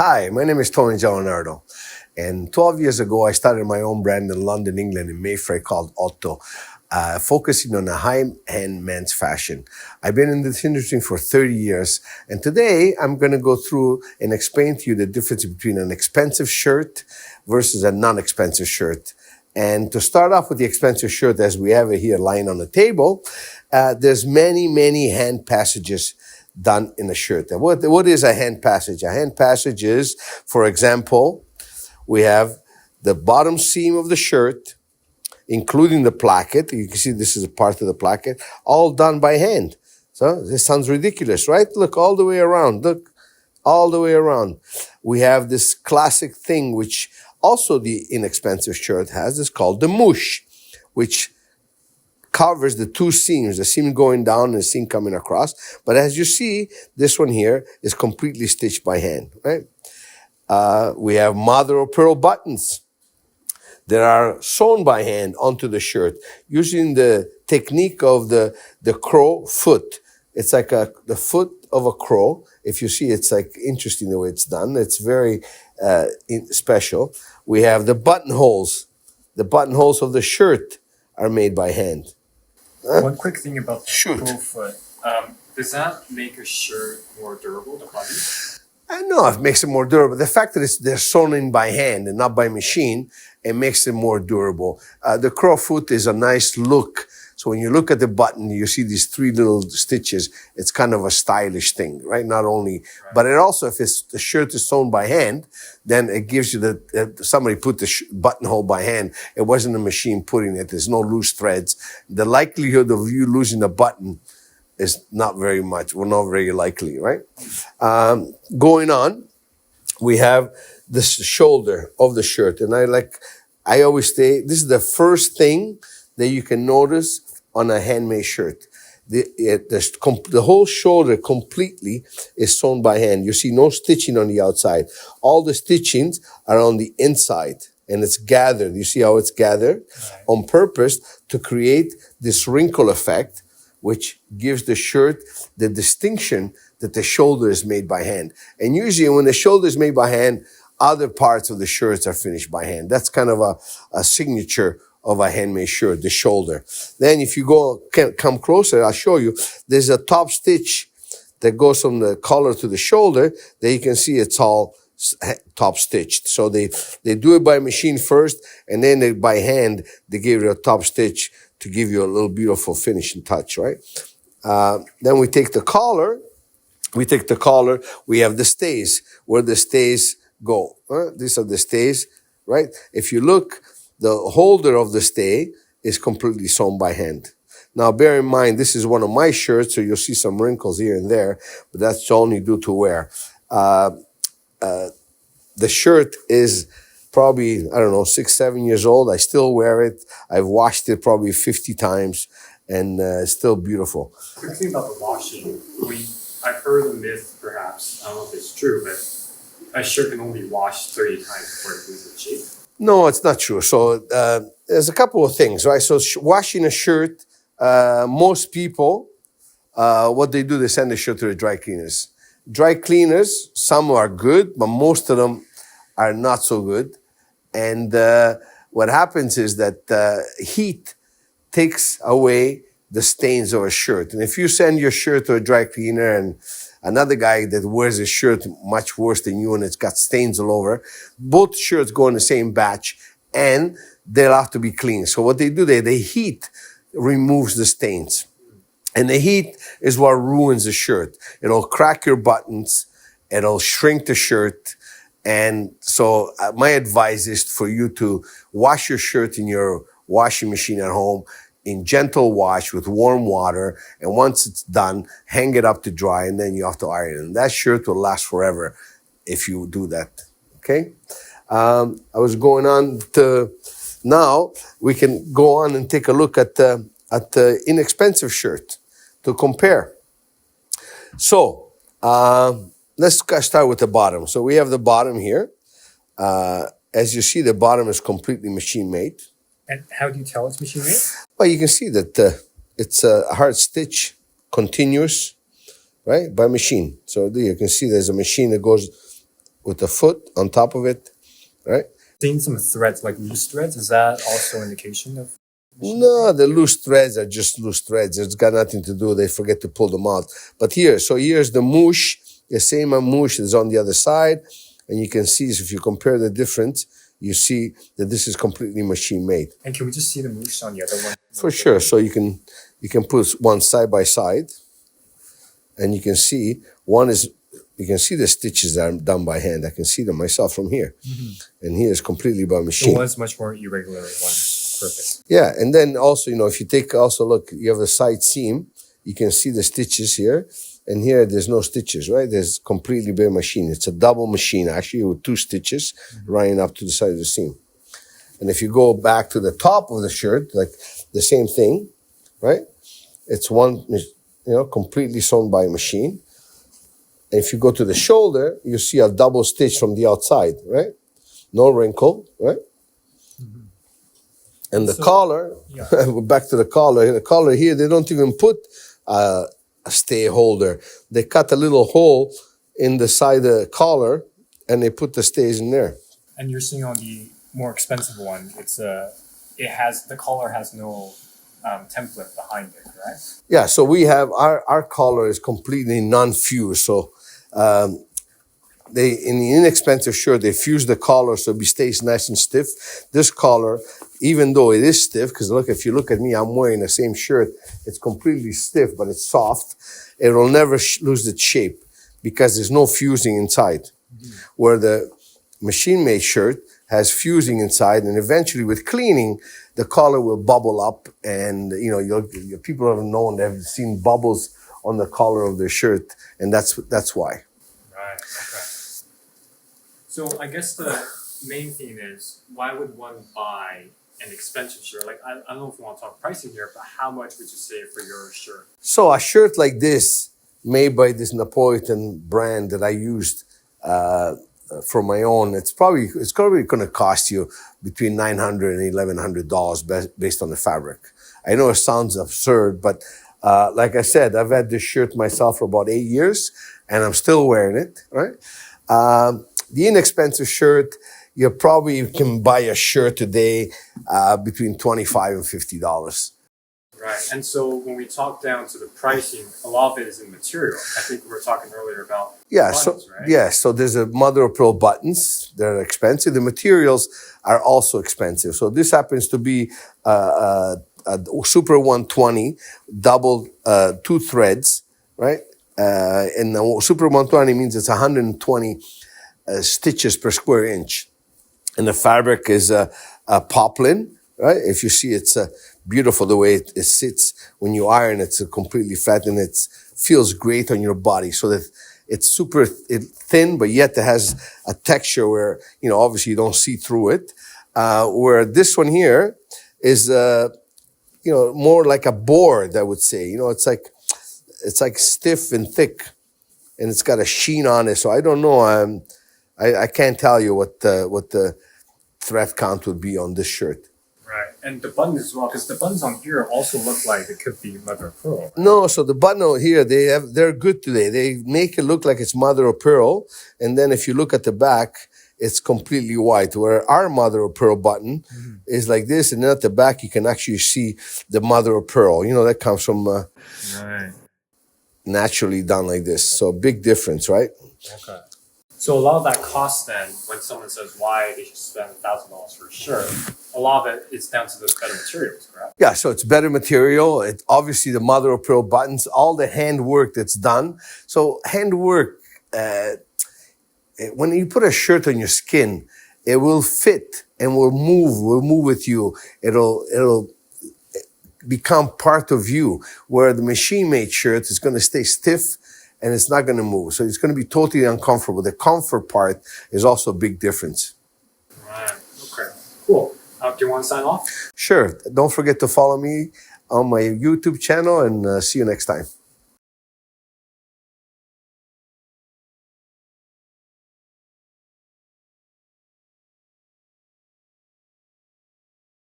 Hi, my name is Tony Giallonardo, and 12 years ago I started my own brand in London, England, in Mayfair called OTTO, focusing on a high-end men's fashion. I've been in this industry for 30 years, and today I'm going to go through and explain to you the difference between an expensive shirt versus a non-expensive shirt. And to start off with the expensive shirt, as we have it here lying on the table, there's many hand passages done in a shirt. And what is a hand passage? A hand passage is, for example, we have the bottom seam of the shirt, including the placket. You can see this is a part of the placket, all done by hand. So this sounds ridiculous, right? Look all the way around. Look all the way around. We have this classic thing, which also the inexpensive shirt has, is called the moosh, which covers the two seams, the seam going down and the seam coming across. But as you see, this one here is completely stitched by hand, right? We have mother of pearl buttons that are sewn by hand onto the shirt using the technique of the crow foot. It's like the foot of a crow. If you see, it's like interesting the way it's done. It's very special. We have the buttonholes. The buttonholes of the shirt are made by hand. One quick thing about the Shoot. crow foot. Does that make a shirt more durable, the button? I know it makes it more durable. The fact that they're sewn in by hand and not by machine, it makes it more durable. The crow foot is a nice look. So when you look at the button, you see these three little stitches. It's kind of a stylish thing, right? Not only, but it also, if the shirt is sewn by hand, then it gives you somebody put the buttonhole by hand. It wasn't a machine putting it. There's no loose threads. The likelihood of you losing a button is not very much, well, not very likely, right? Going on, we have the shoulder of the shirt. And I always say, this is the first thing that you can notice on a handmade shirt. The whole shoulder completely is sewn by hand. You see no stitching on the outside. All the stitchings are on the inside, and it's gathered. You see how it's gathered? Right. On purpose to create this wrinkle effect, which gives the shirt the distinction that the shoulder is made by hand. And usually when the shoulder is made by hand, other parts of the shirts are finished by hand. That's kind of a signature of a handmade shirt, the shoulder. Then if you come closer, I'll show you, there's a top stitch that goes from the collar to the shoulder. There you can see it's all top stitched. So they do it by machine first, and then by hand, they give you a top stitch to give you a little beautiful finishing touch, right? Then we take the collar. We have the stays, where the stays go. These are the stays, right? If you look, the holder of the stay is completely sewn by hand. Now, bear in mind, this is one of my shirts, so you'll see some wrinkles here and there, but that's only due to wear. The shirt is probably, 6-7 years old. I still wear it. I've washed it probably 50 times, and it's still beautiful. Quick thing about the washing. I've heard the myth, perhaps, I don't know if it's true, but a shirt can only wash 30 times before it loses its shape. No, it's not true. So there's a couple of things, right? So washing a shirt, most people, what they do, they send the shirt to the dry cleaners. Dry cleaners, some are good, but most of them are not so good. And what happens is that heat takes away the stains of a shirt. And if you send your shirt to a dry cleaner and another guy that wears a shirt much worse than you and it's got stains all over, both shirts go in the same batch and they'll have to be cleaned. So what they do, the heat removes the stains. And the heat is what ruins the shirt. It'll crack your buttons. It'll shrink the shirt. And so my advice is for you to wash your shirt in your washing machine at home in gentle wash with warm water. And once it's done, hang it up to dry, and then you have to iron it. And that shirt will last forever if you do that. Okay? I was going on to, now we can go on and take a look at the inexpensive shirt to compare. So, let's start with the bottom. So we have the bottom here. As you see, the bottom is completely machine made. And how do you tell it's machine made? Well, you can see that it's a hard stitch, continuous, right, by machine. So you can see there's a machine that goes with the foot on top of it, right? Seeing some threads, like loose threads, is that also an indication of? No, the loose threads are just loose threads. It's got nothing to do. They forget to pull them out. But here's the moosh. The same moosh is on the other side. And you can see, if you compare the difference, you see that this is completely machine made. And can we just see the moosh on the other one? For sure. So you can put one side by side. And you can see you can see the stitches that are done by hand. I can see them myself from here. Mm-hmm. And here is completely by machine. It was much more irregular one. Perfect. Yeah, and then also, if you take look, you have the side seam. You can see the stitches here. And here, there's no stitches, right? There's completely bare machine. It's a double machine, actually, with 2 stitches running up to the side of the seam. And if you go back to the top of the shirt, like the same thing, right? It's one, completely sewn by machine. And if you go to the shoulder, you see a double stitch from the outside, right? No wrinkle, right? Mm-hmm. And the collar, back to the collar here, they don't even put a stay holder. They cut a little hole in the side of the collar and they put the stays in there. And you're seeing on the more expensive one, the collar has no template behind it, correct? Yeah, so we have our collar is completely non-fused. So in the inexpensive shirt, they fuse the collar so it stays nice and stiff. This collar, even though it is stiff, because look, if you look at me, I'm wearing the same shirt. It's completely stiff, but it's soft. It will never lose its shape because there's no fusing inside. Mm-hmm. Where the machine-made shirt has fusing inside, and eventually with cleaning, the collar will bubble up, and people have known, they've seen bubbles on the collar of their shirt, and that's why. Right. Okay. So I guess the main thing is, why would one buy an expensive shirt? Like, I don't know if you want to talk pricing here, but how much would you save for your shirt? So a shirt like this, made by this Napolitan brand that I used for my own, it's probably going to cost you between $900 and $1,100 based on the fabric. I know it sounds absurd, but like I said, I've had this shirt myself for about 8 years, and I'm still wearing it, right? The inexpensive shirt, you probably can buy a shirt today between $25 and $50. Right. And so when we talk down to the pricing, a lot of it is in material. I think we were talking earlier about buttons, right? So there's a mother of pearl buttons. They're expensive. The materials are also expensive. So this happens to be a Super 120 double 2 threads, right? And the Super 120 means it's 120 stitches per square inch. And the fabric is a poplin, right? If you see, it's beautiful the way it sits. When you iron, it's completely flat and it feels great on your body. So that it's super thin, but yet it has a texture where, obviously you don't see through it. Where this one here is, more like a board, I would say. It's like stiff and thick, and it's got a sheen on it. So I don't know. I can't tell you what the thread count would be on this shirt. Right, and the buttons as well, because the buttons on here also look like it could be mother of pearl. Right? No, so the button here, they're good today. They make it look like it's mother of pearl, and then if you look at the back, it's completely white. Where our mother of pearl button is like this, and then at the back you can actually see the mother of pearl. That comes from naturally done like this. So big difference, right? Okay. So a lot of that cost then, when someone says why they should spend $1,000 for a shirt, a lot of it is down to the better materials, correct? Yeah, so it's better material. It's obviously the mother of pearl buttons, all the handwork that's done. So handwork, when you put a shirt on your skin, it will fit and will move with you. It'll become part of you, where the machine-made shirt is going to stay stiff and it's not going to move. So it's going to be totally uncomfortable. The comfort part is also a big difference. Right. Okay. Cool. Do you want to sign off? Sure. Don't forget to follow me on my YouTube channel, and see you next time.